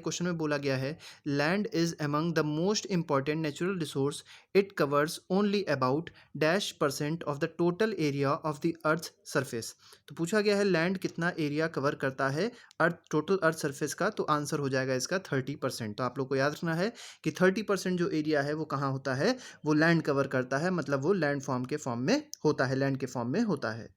Question में बोला गया है land is among the most important natural resource, it covers only about %, of the total area of the earth surface. तो पूछा गया है लैंड कितना एरिया कवर करता है अर्थ टोटल अर्थ सरफेस का, तो आंसर हो जाएगा इसका 30%। तो आप लोग को याद रखना है कि 30% जो एरिया है वो कहाँ होता है, वो लैंड कवर करता है, मतलब वो लैंड फॉर्म के फॉर्म में होता है, लैंड के फॉर्म में होता है।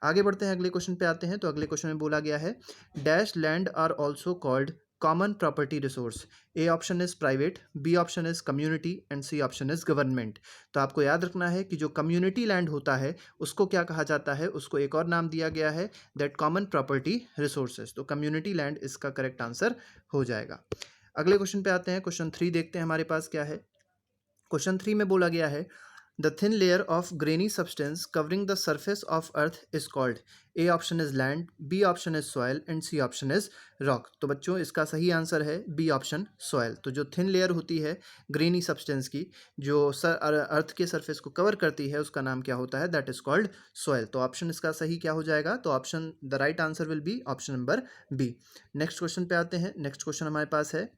आगे बढ़ते हैं, अगले क्वेश्चन पे आते हैं। तो अगले क्वेश्चन में बोला गया है dash land are also called common property resource. A option is private, B option is community and C option is government. तो आपको याद रखना है कि जो कम्युनिटी लैंड होता है उसको क्या कहा जाता है, उसको एक और नाम दिया गया है दैट कॉमन प्रॉपर्टी रिसोर्सेज। तो कम्युनिटी लैंड इसका करेक्ट आंसर हो जाएगा। अगले क्वेश्चन पे आते हैं। क्वेश्चन 3 देखते हैं हमारे पास क्या है। क्वेश्चन 3 में बोला गया है the thin layer of grainy substance covering the surface of earth is called. A option is land, B option is soil and C option is rock. तो बच्चों इसका सही आंसर है बी ऑप्शन सॉयल। तो जो थिन लेयर होती है granny substance की, जो अर्थ के सरफेस को कवर करती है, उसका नाम क्या होता है, दैट इज कॉल्ड सॉयल। तो ऑप्शन इसका सही क्या हो जाएगा, तो option the right answer will be option number B. Next question पे आते हैं। नेक्स्ट क्वेश्चन हमारे पास है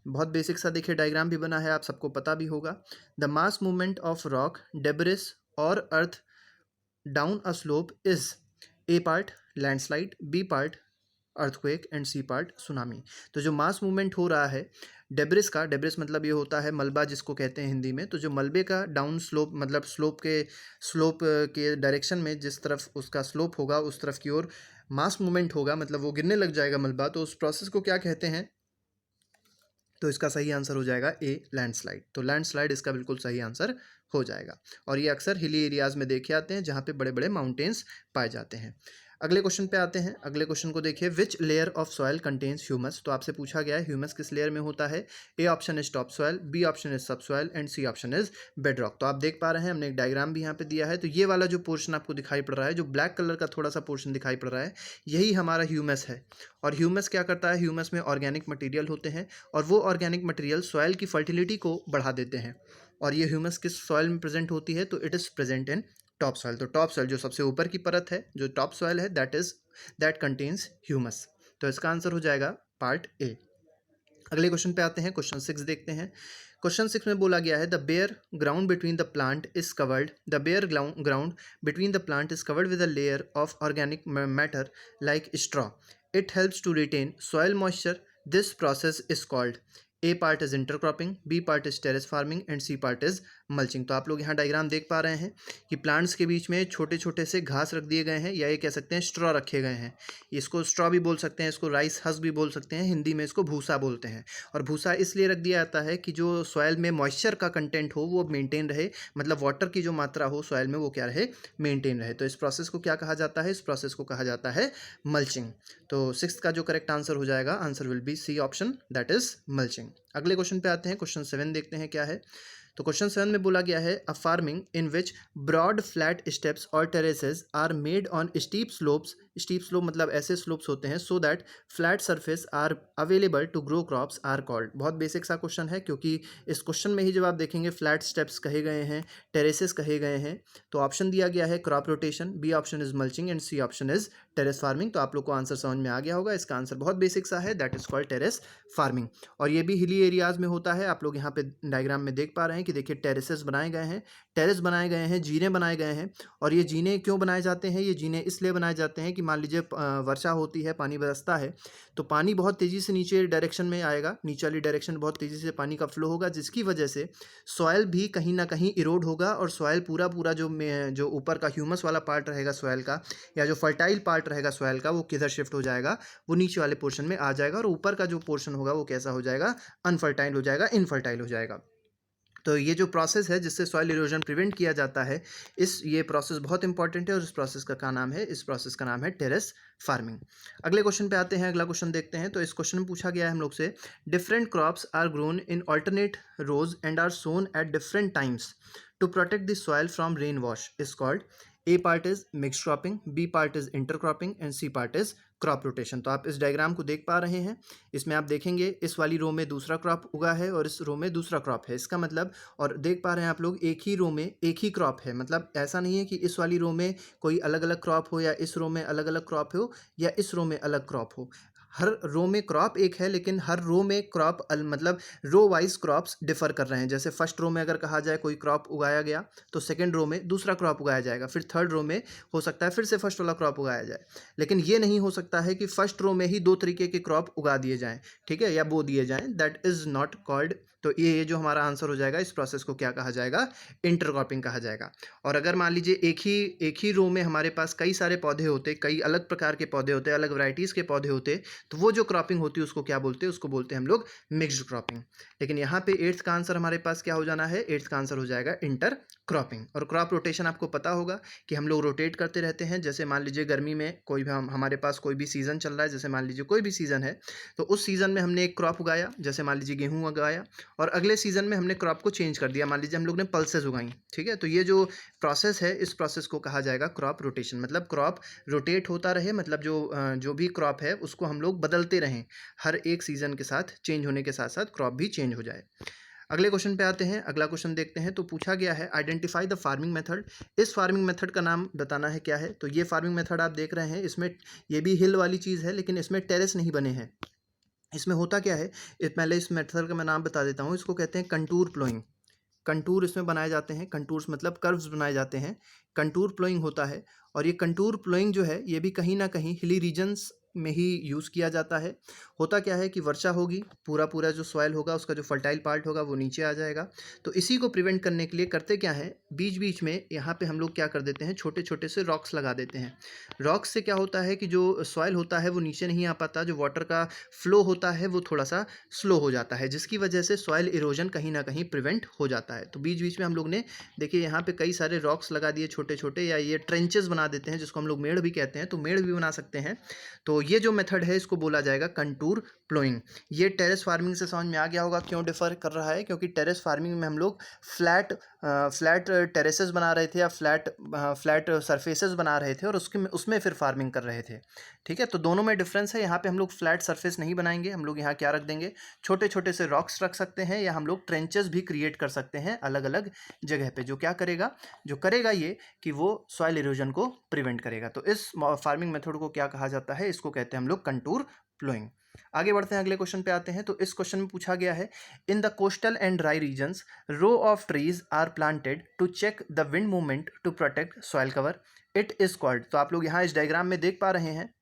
बहुत बेसिक सा, देखिए डायग्राम भी बना है, आप सबको पता भी होगा। The mass movement of rock, debris और earth down a slope is a part landslide, B part earthquake and C part tsunami. तो जो मास मूवमेंट हो रहा है डेब्रिस का, डेब्रिस मतलब ये होता है मलबा जिसको कहते हैं हिंदी में, तो जो मलबे का डाउन स्लोप मतलब स्लोप के डायरेक्शन में जिस तरफ उसका स्लोप होगा उस तरफ की ओर मास मूवमेंट होगा, मतलब वो गिरने लग जाएगा मलबा, तो उस प्रोसेस को क्या कहते हैं, तो इसका सही आंसर हो जाएगा ए लैंडस्लाइड। तो लैंडस्लाइड इसका बिल्कुल सही आंसर हो जाएगा। और ये अक्सर हिली एरियाज में देखे आते हैं जहाँ पे बड़े बड़े माउंटेन्स पाए जाते हैं। अगले क्वेश्चन पे आते हैं। अगले क्वेश्चन को देखिए which layer of soil contains humus. तो आपसे पूछा गया है ह्यूमस किस लेयर में होता है। A option is top soil, B option is sub soil and C option is bed rock. तो आप देख पा रहे हैं हमने एक डायग्राम भी यहाँ पे दिया है। तो ये वाला जो पोर्शन आपको दिखाई पड़ रहा है, जो ब्लैक कलर का थोड़ा सा पोर्शन दिखाई पड़ रहा है, यही हमारा ह्यूमस है। और ह्यूमस क्या करता है, ह्यूमस में ऑर्गेनिक मटेरियल होते हैं और वो ऑर्गेनिक मटेरियल सॉयल की फर्टिलिटी को बढ़ा देते हैं। और ये ह्यूमस किस सॉयल में प्रेजेंट होती है, तो it is present in top soil. तो टॉप सॉयल जो सबसे ऊपर की परत है, जो टॉप सॉयल है, दैट कंटेन्स ह्यूमस। तो इसका आंसर हो जाएगा पार्ट ए। अगले क्वेश्चन पे आते हैं। क्वेश्चन 6 देखते हैं। क्वेश्चन 6 में बोला गया है the bare ground between the plant is covered, the bare ground between the plant is covered with a layer of organic matter like straw, it helps to retain soil moisture, this process is called. A part is intercropping, B part is terrace farming and C part is mulching. तो आप लोग यहाँ diagram देख पा रहे हैं कि plants के बीच में छोटे छोटे से घास रख दिए गए हैं, या ये कह सकते हैं स्ट्रॉ रखे गए हैं। इसको स्ट्रॉ भी बोल सकते हैं, इसको राइस हस्क भी बोल सकते हैं, हिंदी में इसको भूसा बोलते हैं। और भूसा इसलिए रख दिया जाता है कि जो सॉयल में मॉइस्चर का कंटेंट हो वो मेंटेन रहे, मतलब वाटर की जो मात्रा हो सॉयल में वो क्या रहे, मेंटेन रहे। तो इस प्रोसेस को क्या कहा जाता है, इस प्रोसेस को कहा जाता है मल्चिंग। तो 6 का जो करेक्ट आंसर हो जाएगा, answer will be C option, that is mulching. अगले क्वेश्चन पे आते हैं। क्वेश्चन 7 देखते हैं क्या है। तो क्वेश्चन 7 में बोला गया है a farming in which broad flat steps और terraces are made on steep slopes, steep slope मतलब ऐसे स्लोप्स होते हैं, so that flat surface are available to grow crops are called. बहुत बेसिक सा क्वेश्चन है, क्योंकि इस क्वेश्चन में ही जब आप देखेंगे फ्लैट स्टेप्स कहे गए हैं, टेरेसेस कहे गए हैं। तो ऑप्शन दिया गया है crop rotation, B option is mulching and C option is terrace farming. तो आप लोग को आंसर समझ में आ गया होगा, इसका आंसर बहुत बेसिक सा है, that is called terrace farming. और ये भी हिली एरियाज में होता है। आप लोग यहाँ पे डायग्राम में देख पा रहे हैं कि देखिए टेरेसेस बनाए गए हैं, टेरेस बनाए गए हैं, जीने बनाए गए हैं। और ये जीने क्यों बनाए जाते हैं, ये जीने इसलिए बनाए जाते हैं कि मान लीजिए वर्षा होती है, पानी बरसता है, तो पानी बहुत तेज़ी से नीचे डायरेक्शन में आएगा, नीचे वाली डायरेक्शन बहुत तेज़ी से पानी का फ्लो होगा, जिसकी वजह से सॉयल भी कहीं ना कहीं इरोड होगा और सॉयल पूरा पूरा जो ऊपर का ह्यूमस वाला पार्ट रहेगा सॉयल का, या जो फर्टाइल पार्ट रहेगा सॉयल का, वो किधर शिफ्ट हो जाएगा, वो नीचे वाले पोर्शन में आ जाएगा। और ऊपर का जो पोर्शन होगा वो कैसा हो जाएगा, अनफर्टाइल हो जाएगा, इनफर्टाइल हो जाएगा। तो ये जो प्रोसेस है जिससे सॉइल इरोजन प्रिवेंट किया जाता है, ये प्रोसेस बहुत इंपॉर्टेंट है। और इस प्रोसेस का क्या नाम है, इस प्रोसेस का नाम है टेरेस फार्मिंग। अगले क्वेश्चन पे आते हैं। अगला क्वेश्चन देखते हैं। तो इस क्वेश्चन में पूछा गया है हम लोग से different crops are grown in alternate rows and are sown at different times to protect the soil from rain wash is called. A part is mix cropping, B part is intercropping and C part is crop rotation. तो आप इस diagram को देख पा रहे हैं, इसमें आप देखेंगे इस वाली रो में दूसरा क्रॉप उगा है और इस रो में दूसरा क्रॉप है, इसका मतलब, और देख पा रहे हैं आप लोग एक ही रो में एक ही क्रॉप है, मतलब ऐसा नहीं है कि इस वाली रो में कोई अलग अलग क्रॉप हो, या इस रो में अलग अलग क्रॉप हो, या इस रो में अलग क्रॉप हो। हर रो में क्रॉप एक है, लेकिन हर रो में क्रॉप मतलब रो वाइज क्रॉप्स डिफर कर रहे हैं। जैसे फर्स्ट रो में अगर कहा जाए कोई क्रॉप उगाया गया, तो सेकंड रो में दूसरा क्रॉप उगाया जाएगा, फिर थर्ड रो में हो सकता है फिर से फर्स्ट वाला क्रॉप उगाया जाए। लेकिन ये नहीं हो सकता है कि फर्स्ट रो में ही दो तरीके के क्रॉप उगा दिए जाएं, ठीक है, या बो दिए जाएं। That is not called. तो ये जो हमारा आंसर हो जाएगा, इस प्रोसेस को क्या कहा जाएगा? इंटरक्रॉपिंग कहा जाएगा। और अगर मान लीजिए एक ही रो में हमारे पास कई सारे पौधे होते, कई अलग प्रकार के पौधे होते, अलग वैरायटीज़ के पौधे होते, तो वो जो क्रॉपिंग होती है उसको क्या बोलते हैं? उसको बोलते हैं हम लोग मिक्स्ड क्रॉपिंग। लेकिन यहाँ पे एट्थ का आंसर हमारे पास क्या हो जाना है? एट्थ का आंसर हो जाएगा इंटर क्रॉपिंग। और क्रॉप रोटेशन आपको पता होगा कि हम लोग रोटेट करते रहते हैं। जैसे मान लीजिए गर्मी में कोई भी हमारे पास कोई भी सीज़न चल रहा है, जैसे मान लीजिए कोई भी सीज़न है, तो उस सीज़न में हमने एक क्रॉप उगाया, जैसे मान लीजिए गेहूँ उगाया, और अगले सीज़न में हमने क्रॉप को चेंज कर दिया, मान लीजिए हम लोग ने पल्सेस उगाई, ठीक है। तो ये जो प्रोसेस है, इस प्रोसेस को कहा जाएगा क्रॉप रोटेशन। मतलब क्रॉप रोटेट होता रहे, मतलब जो भी क्रॉप है उसको हम लोग बदलते रहें, हर एक सीज़न के साथ चेंज होने के साथ साथ क्रॉप भी चेंज हो जाए। अगले क्वेश्चन पे आते हैं। अगला क्वेश्चन देखते हैं। तो पूछा गया है आइडेंटिफाई द फार्मिंग मेथड। इस फार्मिंग मेथड का नाम बताना है क्या है। तो ये फार्मिंग मेथड आप देख रहे हैं, इसमें ये भी हिल वाली चीज़ है, लेकिन इसमें टेरेस नहीं बने हैं। इसमें होता क्या है, पहले इस मेथड का मैं नाम बता देता हूँ। इसको कहते हैं कंटूर प्लोइंग। कंटूर इसमें बनाए जाते हैं, कंटूर्स मतलब कर्व्स बनाए जाते हैं, कंटूर प्लोइंग होता है। और ये कंटूर प्लोइंग जो है, ये भी कहीं ना कहीं हिली रीजन्स में ही यूज़ किया जाता है। होता क्या है कि वर्षा होगी, पूरा पूरा जो सॉइल होगा, उसका जो फर्टाइल पार्ट होगा वो नीचे आ जाएगा। तो इसी को प्रिवेंट करने के लिए करते क्या है, बीच बीच में यहाँ पे हम लोग क्या कर देते हैं, छोटे छोटे से रॉक्स लगा देते हैं। रॉक्स से क्या होता है कि जो सॉइल होता है वो नीचे नहीं आ पाता, जो वाटर का फ्लो होता है वो थोड़ा सा स्लो हो जाता है, जिसकी वजह से सॉइल इरोजन कहीं ना कहीं प्रिवेंट हो जाता है। तो बीच बीच में हम लोग ने देखिए यहाँ पे कई सारे रॉक्स लगा दिए छोटे छोटे, या ये ट्रेंचेस बना देते हैं, जिसको हम लोग मेड़ भी कहते हैं। तो मेड़ भी बना सकते हैं। तो ये जो मेथड है इसको बोला जाएगा कंटूर प्लोइंग। ये टेरेस फार्मिंग से समझ में आ गया होगा क्यों डिफर कर रहा है, क्योंकि टेरेस फार्मिंग में हम लोग फ्लैट फ्लैट टेरेसेस बना रहे थे, या फ्लैट सरफेसेस बना रहे थे, और उसके उसमें फिर फार्मिंग कर रहे थे, ठीक है। तो दोनों में डिफरेंस है। यहाँ पे हम लोग फ्लैट सरफेस नहीं बनाएंगे, हम लोग यहाँ क्या रख देंगे, छोटे छोटे से रॉक्स रख सकते हैं, या हम लोग ट्रेंचेस भी क्रिएट कर सकते हैं अलग अलग जगह पे। जो क्या करेगा, जो करेगा ये कि वो सॉइल इरोजन को प्रिवेंट करेगा। तो इस फार्मिंग मेथड को क्या कहा जाता है, इसको कहते हैं हम लोग कंटूर प्लोइंग। आगे बढ़ते हैं, अगले क्वेश्चन पे आते हैं। तो इस क्वेश्चन में पूछा गया है, in the coastal and dry regions row of trees are planted to check the wind movement to protect soil cover, it is called. तो आप लोग यहाँ इस डायग्राम में देख पा रहे हैं,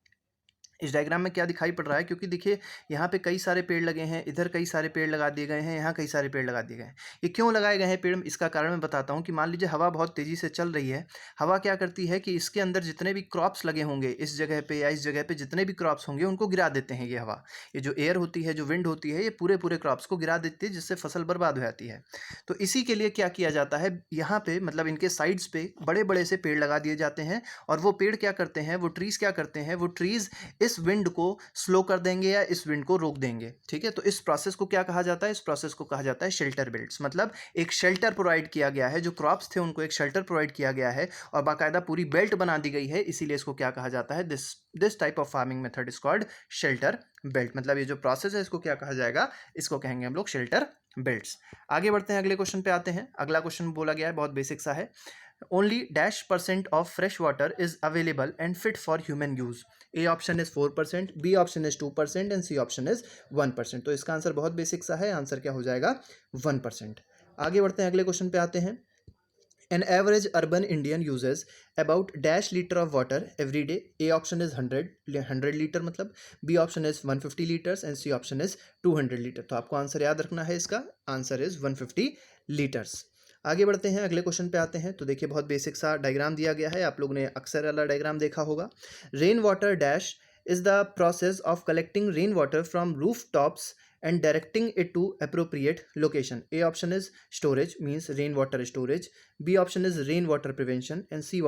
इस डायग्राम में क्या दिखाई पड़ रहा है, क्योंकि देखिए यहाँ पे कई सारे पेड़ लगे हैं, इधर कई सारे पेड़ लगा दिए गए हैं, यहाँ कई सारे पेड़ लगा दिए गए हैं। ये क्यों लगाए गए हैं पेड़, इसका कारण मैं बताता हूँ। कि मान लीजिए हवा बहुत तेज़ी से चल रही है, हवा क्या करती है कि इसके अंदर जितने भी क्रॉप्स लगे होंगे, इस जगह पे या इस जगह पे जितने भी क्रॉप्स होंगे उनको गिरा देते हैं ये हवा। ये जो एयर होती है, जो विंड होती है, ये पूरे पूरे क्रॉप्स को गिरा देती है, जिससे फसल बर्बाद हो जाती है। तो इसी के लिए क्या किया जाता है, यहाँ पे मतलब इनके साइड्स पे बड़े बड़े से पेड़ लगा दिए जाते हैं। और वो पेड़ क्या करते हैं, वो ट्रीज़ क्या करते हैं, वो ट्रीज़ इस विंड को स्लो कर देंगे या इस विंड को रोक देंगे, ठीक है। तो इस प्रोसेस को क्या कहा जाता है, इस प्रोसेस को कहा जाता है शेल्टर बेल्ट्स। मतलब एक शेल्टर प्रोवाइड किया गया है, जो क्रॉप्स थे उनको एक शेल्टर प्रोवाइड किया गया है, और बाकायदा पूरी बेल्ट बना दी गई है, इसीलिए इसको क्या कहा जाता है, this type of farming method is called shelter belt. मतलब ये जो प्रोसेस है इसको क्या कहा जाएगा, इसको कहेंगे हम लोग शेल्टर बेल्ट्स। आगे बढ़ते हैं, अगले क्वेश्चन पे आते हैं। अगला क्वेश्चन बोला गया है, बहुत बेसिक सा है। only -% of fresh water is available and fit for human use. A option is 4%, B option is 2% and C option is 1%। तो इसका आंसर बहुत बेसिक सा है, आंसर क्या हो जाएगा, 1%। आगे बढ़ते हैं, अगले क्वेश्चन पे आते हैं। An average urban Indian uses about dash liter of water every day. A option is 100 litre मतलब, B option is 150 liters and C option is 200 litre. तो आपको आंसर याद रखना है, इसका आंसर इज 150 लीटर्स। आगे बढ़ते हैं, अगले क्वेश्चन पे आते हैं। तो देखिए बहुत बेसिक सा डायग्राम दिया गया है, आप लोग ने अक्सर वाला डायग्राम देखा होगा। Rain water dash is the process of collecting rain water from roof tops and directing it to appropriate location. A option is storage, means rainwater storage. B option is rainwater prevention and C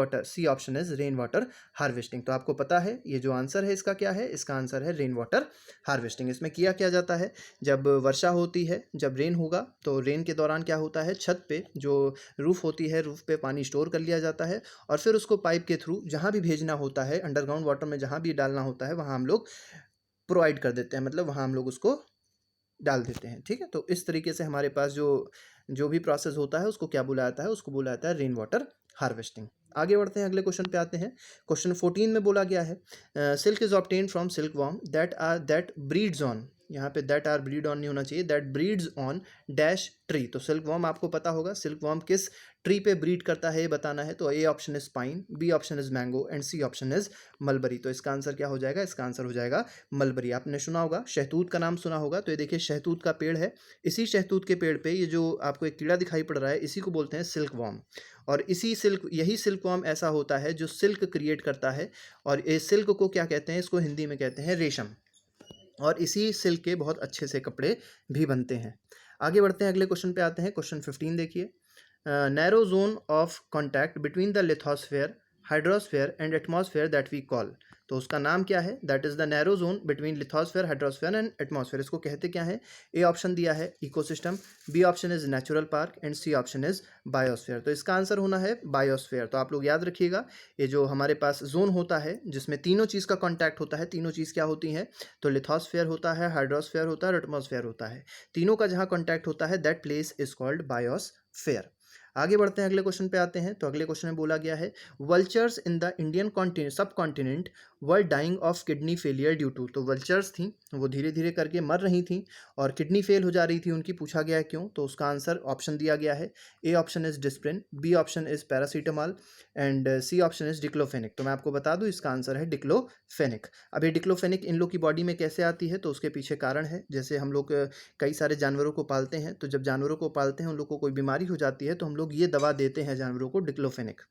option is rainwater harvesting। तो आपको पता है ये जो answer है इसका क्या है, इसका आंसर है रेनवाटर हार्वेस्टिंग। इसमें किया क्या जाता है, जब वर्षा होती है, जब रेन होगा, तो रेन के दौरान क्या होता है, छत पे जो रूफ होती है, रूफ पे पानी स्टोर कर लिया जाता है, और फिर उसको पाइप के थ्रू जहाँ भी भेजना होता है, अंडरग्राउंड वाटर में जहाँ भी डालना होता है, वहाँ हम लोग प्रोवाइड कर देते हैं, मतलब वहाँ हम लोग उसको डाल देते हैं, ठीक है। तो इस तरीके से हमारे पास जो भी प्रोसेस होता है उसको क्या बुलाया जाता है, उसको बुलाया जाता है रेन वाटर हार्वेस्टिंग। आगे बढ़ते हैं, अगले क्वेश्चन पे आते हैं। क्वेश्चन 14 में बोला गया है silk is obtain from silk worm that breeds on, यहाँ पे दैट आर ब्रीड ऑन नहीं होना चाहिए, that breeds on dash tree. तो सिल्क वॉर्म आपको पता होगा, सिल्क वॉर्म किस ट्री पे ब्रीड करता है ये बताना है। तो A option is pine, B option is mango and C option is mulberry. तो इसका आंसर क्या हो जाएगा? इसका आंसर हो जाएगा मलबरी। आपने सुना होगा, शहतूत का नाम सुना होगा। तो ये देखिए शहतूत का पेड़ है, इसी शहतूत के पेड़ पे ये जो आपको एक कीड़ा दिखाई पड़ रहा है इसी को बोलते हैं सिल्क वॉर्म। और यही सिल्क वॉर्म ऐसा होता है जो सिल्क क्रिएट करता है। और इस सिल्क को क्या कहते हैं? इसको हिंदी में कहते हैं रेशम। और इसी सिल्क के बहुत अच्छे से कपड़े भी बनते हैं। आगे बढ़ते हैं, अगले क्वेश्चन पे आते हैं। क्वेश्चन 15 देखिए, narrow zone of contact between the lithosphere, hydrosphere and atmosphere that we call. तो उसका नाम क्या है? That is the narrow zone between lithosphere, hydrosphere and atmosphere. इसको कहते क्या है? ए ऑप्शन दिया है ecosystem, B option is natural park and C option is biosphere. तो इसका आंसर होना है बायोस्फेयर। तो आप लोग याद रखिएगा, ये जो हमारे पास जोन होता है जिसमें तीनों चीज़ का कॉन्टैक्ट होता है, तीनों चीज़ क्या होती हैं? तो लिथोस्फेयर होता है, हाइड्रोस्फेयर होता है और एटमॉस्फेयर होता है। तीनों का जहाँ कॉन्टैक्ट होता है that place is called biosphere. आगे बढ़ते हैं, अगले क्वेश्चन पे आते हैं। तो अगले क्वेश्चन में बोला गया है vultures in the Indian continent sub continent were dying of kidney failure due to. तो वल्चर्स थी, वो धीरे धीरे करके मर रही थी और किडनी फेल हो जा रही थी उनकी। पूछा गया है क्यों? तो उसका आंसर ऑप्शन दिया गया है, A option is Disprin, B option is paracetamol and C option is diclofenac. तो मैं आपको बता दूं इसका आंसर है डिक्लोफेनिक। अब ये डिक्लोफेनिक इन लोग की बॉडी में कैसे आती है? तो उसके पीछे कारण है, जैसे हम लोग कई सारे जानवरों को पालते हैं, तो जब जानवरों को पालते हैं उन लोग को कोई बीमारी हो जाती है तो हम लोग ये दवा देते हैं जानवरों को, डिक्लोफेनिक।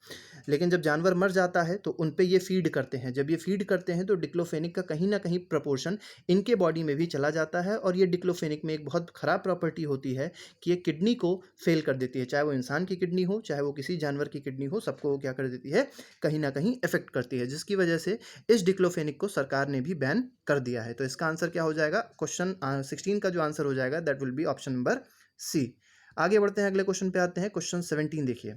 लेकिन जब जानवर मर जाता है तो उन पे ये फीड करते हैं, जब ये फीड करते हैं तो डिक्लोफेनिक का कहीं ना कहीं प्रपोर्शन इनके बॉडी में भी चला जाता है। और ये डिक्लोफेनिक में एक बहुत ख़राब प्रॉपर्टी होती है कि ये किडनी को फेल कर देती है, चाहे वो इंसान की किडनी हो चाहे वो किसी जानवर की किडनी हो, सबको वो क्या कर देती है? कहीं ना कहीं इफेक्ट करती है, जिसकी वजह से इस डिक्लोफेनिक को सरकार ने भी बैन कर दिया है। तो इसका आंसर क्या हो जाएगा? क्वेश्चन 16 का जो आंसर हो जाएगा that will be option number C. आगे बढ़ते हैं, अगले क्वेश्चन पे आते हैं। क्वेश्चन 17 देखिए,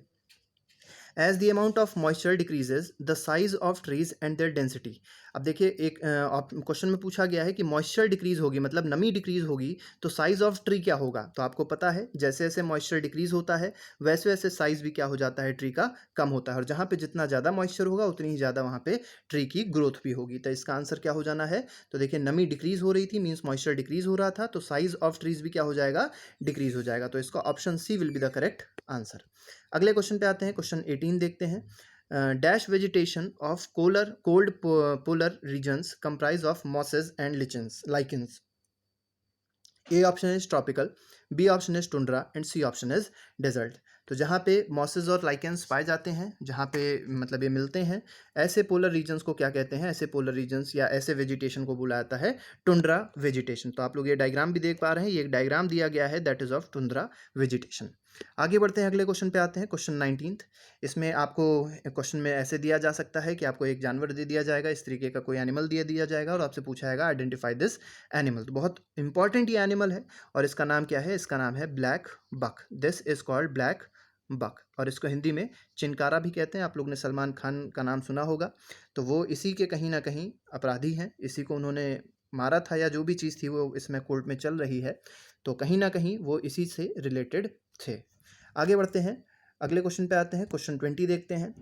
as the amount of moisture decreases the size of trees and their density. अब देखिए एक क्वेश्चन में पूछा गया है कि मॉइस्चर डिक्रीज होगी मतलब नमी डिक्रीज होगी तो साइज ऑफ ट्री क्या होगा? तो आपको पता है जैसे जैसे मॉइस्चर डिक्रीज होता है वैसे वैसे साइज भी क्या हो जाता है? ट्री का कम होता है। और जहाँ पे जितना ज़्यादा मॉइस्चर होगा उतनी ही ज़्यादा वहाँ पे ट्री की ग्रोथ भी होगी। तो इसका आंसर क्या हो जाना है? तो देखिए नमी डिक्रीज हो रही थी मीन्स मॉइस्चर डिक्रीज हो रहा था, तो साइज ऑफ ट्रीज भी क्या हो जाएगा? डिक्रीज हो जाएगा। तो इसका option C will be the correct answer. अगले क्वेश्चन पे आते हैं। क्वेश्चन 18 देखते हैं, dash vegetation of cold polar regions comprise of mosses and lichens. A option is tropical, B option is tundra and C option is desert. तो जहाँ पे masses और लाइकेंस पाए जाते हैं, जहाँ पे मतलब ये मिलते हैं, ऐसे पोलर रीजन्स को क्या कहते हैं? ऐसे पोलर रीजन्स या ऐसे वेजिटेशन को बोला जाता है टुंड्रा वेजिटेशन। तो आप लोग ये डायग्राम भी देख पा रहे हैं, ये एक डायग्राम दिया गया है that is of tundra vegetation. आगे बढ़ते हैं, अगले क्वेश्चन पे आते हैं। क्वेश्चन 19, इसमें आपको क्वेश्चन में ऐसे दिया जा सकता है कि आपको एक जानवर दे दिया जाएगा, इस तरीके का कोई एनिमल दिया जाएगा और आपसे पूछा जाएगा आइडेंटिफाई दिस एनिमल। तो बहुत इंपॉर्टेंट ये एनिमल है और इसका नाम क्या है? इसका नाम है black buck. This is called black buck और इसको हिंदी में चिनकारा भी कहते हैं। आप लोग ने सलमान खान का नाम सुना होगा, तो वो इसी के कहीं ना कहीं अपराधी हैं, इसी को उन्होंने मारा था या जो भी चीज़ थी वो इसमें कोर्ट में चल रही है, तो कहीं ना कहीं वो इसी से रिलेटेड थे। आगे बढ़ते हैं, अगले क्वेश्चन पे आते हैं। क्वेश्चन 20 देखते हैं।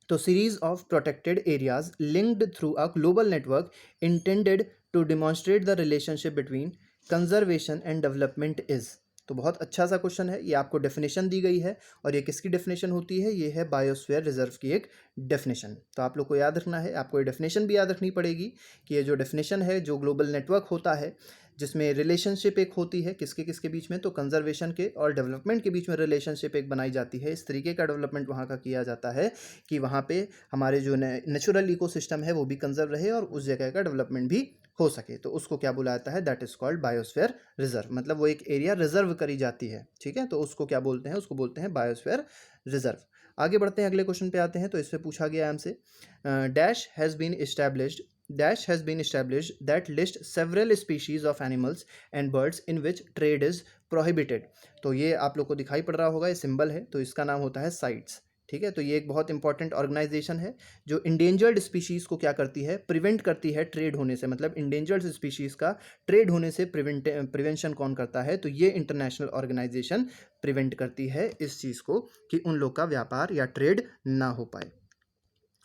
तो series of protected areas linked through a global network intended to demonstrate the relationship between conservation and development is. तो बहुत अच्छा सा क्वेश्चन है, ये आपको डेफिनेशन दी गई है और ये किसकी डेफिनेशन होती है? ये है बायोस्फीयर रिजर्व की एक डेफिनेशन। तो आप लोग को याद रखना है, आपको ये डेफिनेशन भी याद रखनी पड़ेगी कि ये जो डेफिनेशन है, जो ग्लोबल नेटवर्क होता है जिसमें रिलेशनशिप एक होती है किसके किसके बीच में? तो कंजर्वेशन के और डेवलपमेंट के बीच में रिलेशनशिप एक बनाई जाती है। इस तरीके का डेवलपमेंट वहाँ का किया जाता है कि वहाँ पे हमारे जो नेचुरल इकोसिस्टम है वो भी कंजर्व रहे और उस जगह का डेवलपमेंट भी हो सके। तो उसको क्या बोला जाता है? That is called biosphere reserve. मतलब वो एक एरिया रिजर्व करी जाती है, ठीक है, तो उसको क्या बोलते हैं? उसको बोलते हैं बायोस्फीयर रिजर्व। आगे बढ़ते हैं, अगले क्वेश्चन पे आते हैं। तो इससे पूछा गया हमसे dash has been established that list several species of animals and birds in which trade is prohibited। तो ये आप लोग को दिखाई पड़ रहा होगा, ये सिंबल है, तो इसका नाम होता है साइट्स। ठीक है, तो ये एक बहुत इंपॉर्टेंट ऑर्गेनाइजेशन है जो इंडेंजर्ड स्पीशीज़ को क्या करती है, प्रिवेंट करती है ट्रेड होने से, मतलब इंडेंजर्ड स्पीशीज़ का ट्रेड होने से प्रिवेंशन कौन करता है, तो ये इंटरनेशनल ऑर्गेनाइजेशन प्रिवेंट करती है इस चीज़ को कि उन लोग का व्यापार या ट्रेड ना हो पाए।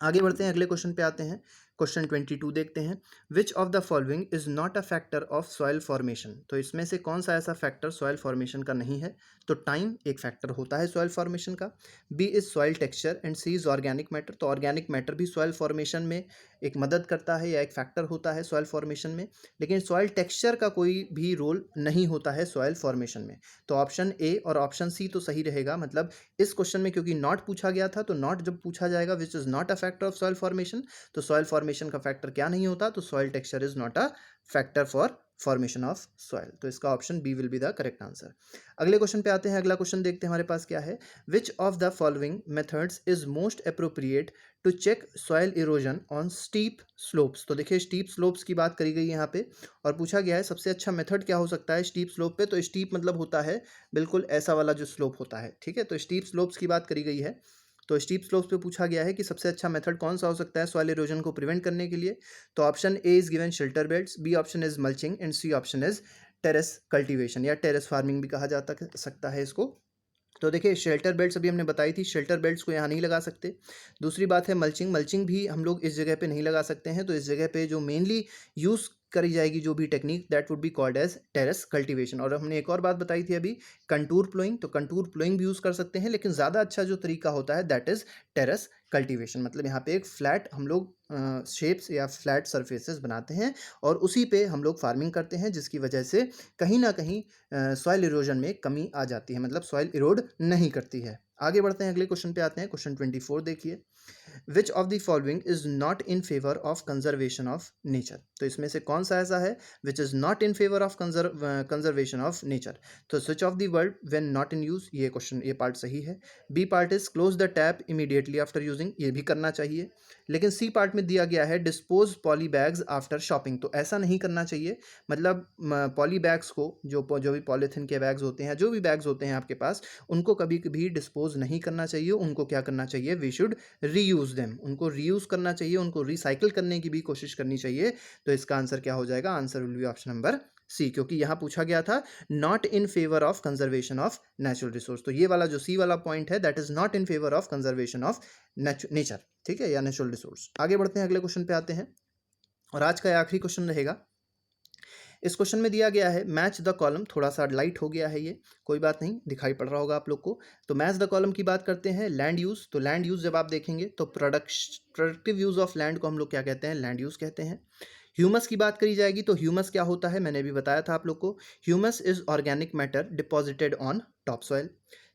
आगे बढ़ते हैं, अगले क्वेश्चन पे आते हैं। क्वेश्चन 22 देखते हैं। विच of the following is not a factor of soil formation, तो इसमें से कौन सा ऐसा फैक्टर सॉइल फॉर्मेशन का नहीं है, तो टाइम एक फैक्टर होता है सॉइल फॉर्मेशन का। B is soil texture and C is organic matter, तो ऑर्गेनिक मैटर भी सॉइल फॉर्मेशन में एक मदद करता है या एक फैक्टर होता है सॉइल फॉर्मेशन में, लेकिन सॉइल टेक्सचर का कोई भी रोल नहीं होता है सॉइल फॉर्मेशन में। तो ऑप्शन ए और ऑप्शन सी तो सही रहेगा, मतलब इस क्वेश्चन में क्योंकि नॉट पूछा गया था, तो नॉट जब पूछा जाएगा which is not a factor of soil formation, तो सॉइल फॉर्मेशन का फैक्टर क्या नहीं होता, तो soil texture is not a factor for formation of soil, तो इसका option B will be the correct answer. अगले क्वेश्चन पे आते हैं। अगला क्वेश्चन देखते हैं हमारे पास क्या है। Which of the following methods is most appropriate to check soil erosion on steep slopes, तो देखिए स्टीप स्लोप्स की बात करी गई है यहाँ पे और पूछा गया है सबसे अच्छा मेथड क्या हो सकता है स्टीप स्लोप पे, तो स्टीप मतलब होता है बिल्कुल ऐसा वाला जो स्लोप होता है, ठीक है, तो स्टीप स्लोप्स की बात करी गई है। तो स्टीप स्लोप्स पे पूछा गया है कि सबसे अच्छा मेथड कौन सा हो सकता है सॉइल इरोजन को प्रिवेंट करने के लिए, तो option A is given shelter beds, B option is mulching and C option is terrace cultivation या टेरेस फार्मिंग भी कहा जाता सकता है इसको। तो देखिए शेल्टर बेल्ट्स अभी हमने बताई थी, शेल्टर बेल्ट्स को यहाँ नहीं लगा सकते। दूसरी बात है मल्चिंग, मल्चिंग भी हम लोग इस जगह पे नहीं लगा सकते हैं, तो इस जगह पे जो मेनली यूज़ करी जाएगी जो भी technique that would be called as terrace cultivation. और हमने एक और बात बताई थी अभी कंटूर प्लोइंग, तो कंटूर प्लोइंग भी यूज़ कर सकते हैं, लेकिन ज़्यादा अच्छा जो तरीका होता है दैट इज़ टेरेस कल्टीवेशन, मतलब यहाँ पे एक फ्लैट हम लोग शेप्स या फ्लैट सरफेसेस बनाते हैं और उसी पे हम लोग फार्मिंग करते हैं, जिसकी वजह से कहीं ना कहीं सॉइल इरोजन में कमी आ जाती है, मतलब सॉइल इरोड नहीं करती है। आगे बढ़ते हैं, अगले क्वेश्चन पे आते हैं। क्वेश्चन 24 देखिए। Which of the following is not in favour of conservation of nature, तो इसमें से कौन सा ऐसा है which is not in favour of conservation of nature, तो switch off the verb when not in use, ये क्वेश्चन ये पार्ट सही है। B part is close the tap immediately after using, ये भी करना चाहिए, लेकिन सी पार्ट में दिया गया है dispose poly bags after shopping, तो ऐसा नहीं करना चाहिए, मतलब पॉली बैग्स को जो भी पॉलीथिन के बैग्स होते हैं, जो भी बैग्स होते हैं आपके पास, उनको कभी कभी डिस्पोज नहीं करना चाहिए, उनको क्या करना चाहिए, वी शुड रीयूज देम, उनको रीयूज करना चाहिए, उनको रिसाइकिल करने की भी कोशिश करनी चाहिए। तो इसका आंसर क्या हो जाएगा, answer will be option number C, क्योंकि यहां पूछा गया था not in favour of conservation of natural resource, तो ये वाला जो सी वाला पॉइंट है that is not in favour of conservation of nature, ठीक है, या नेचुरल रिसोर्स। आगे बढ़ते हैं, अगले क्वेश्चन पे आते हैं और आज का आखिरी क्वेश्चन रहेगा। इस क्वेश्चन में दिया गया है मैच द कॉलम, थोड़ा सा लाइट हो गया है ये, कोई बात नहीं, दिखाई पड़ रहा होगा आप लोग को। तो मैच द कॉलम की बात करते हैं। लैंड यूज़, तो लैंड यूज़ जब आप देखेंगे तो प्रोडक्टिव यूज़ ऑफ लैंड को हम लोग क्या कहते हैं, लैंड यूज़ कहते हैं। ह्यूमस की बात करी जाएगी तो ह्यूमस क्या होता है, मैंने भी बताया था आप लोग को, humus is organic matter deposited on top soil.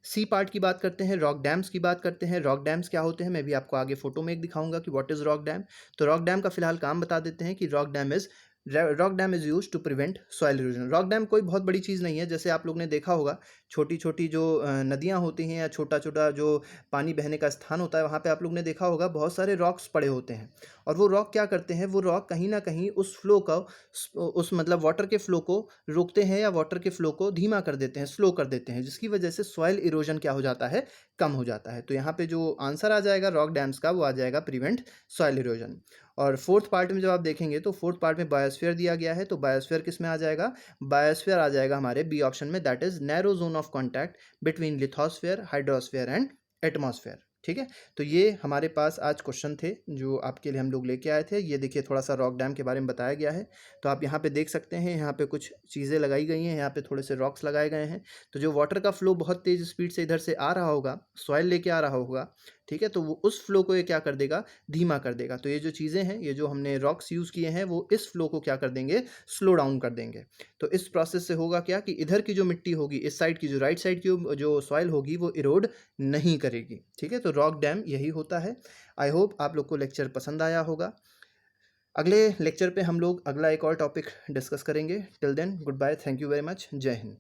C part की बात करते हैं, रॉक डैम्स की बात करते हैं। रॉक डैम्स क्या होते हैं, मैं भी आपको आगे फोटो में एक दिखाऊंगा कि व्हाट इज रॉक डैम। तो रॉक डैम का फिलहाल काम बता देते हैं कि rock dam is use to prevent soil erosion. Rock dam कोई बहुत बड़ी चीज़ नहीं है, जैसे आप लोग ने देखा होगा छोटी छोटी जो नदियाँ होती हैं या छोटा छोटा जो पानी बहने का स्थान होता है, वहाँ पे आप लोग ने देखा होगा बहुत सारे रॉक्स पड़े होते हैं, और वो रॉक क्या करते हैं, वो रॉक कहीं ना कहीं उस फ्लो का उस मतलब वाटर के फ्लो को रोकते हैं या वाटर के फ्लो को धीमा कर देते हैं, स्लो कर देते हैं, जिसकी वजह से सॉइल इरोजन क्या हो जाता है, कम हो जाता है। तो यहाँ पे जो आंसर आ जाएगा रॉक डैम्स का वो आ जाएगा प्रिवेंट सॉइल इरोजन। और फोर्थ पार्ट में जब आप देखेंगे तो फोर्थ पार्ट में बायोस्फीयर दिया गया है, तो बायोस्फीयर किस में आ जाएगा, बायोस्फीयर आ जाएगा हमारे बी ऑप्शन में, that is narrow zone of contact between lithosphere, hydrosphere and atmosphere, ठीक है। तो ये हमारे पास आज क्वेश्चन थे जो आपके लिए हम लोग लेके आए थे। ये देखिए थोड़ा सा रॉक डैम के बारे में बताया गया है, तो आप यहाँ पे देख सकते हैं, यहाँ पे कुछ चीज़ें लगाई गई हैं, यहाँ पे थोड़े से रॉक्स लगाए गए हैं, तो जो वाटर का फ्लो बहुत तेज़ स्पीड से इधर से आ रहा होगा, सॉइल लेके आ रहा होगा, ठीक है, तो वो उस फ्लो को ये क्या कर देगा, धीमा कर देगा। तो ये जो चीज़ें हैं, ये जो हमने रॉक्स यूज़ किए हैं, वो इस फ्लो को क्या कर देंगे, स्लो डाउन कर देंगे। तो इस प्रोसेस से होगा क्या कि इधर की जो मिट्टी होगी, इस साइड की जो राइट साइड की जो सॉइल होगी वो इरोड नहीं करेगी, ठीक है। तो रॉक डैम यही होता है। आई होप आप लोग को लेक्चर पसंद आया होगा। अगले लेक्चर पे हम लोग अगला एक और टॉपिक डिस्कस करेंगे। Till then goodbye, thank you very much, जय हिंद।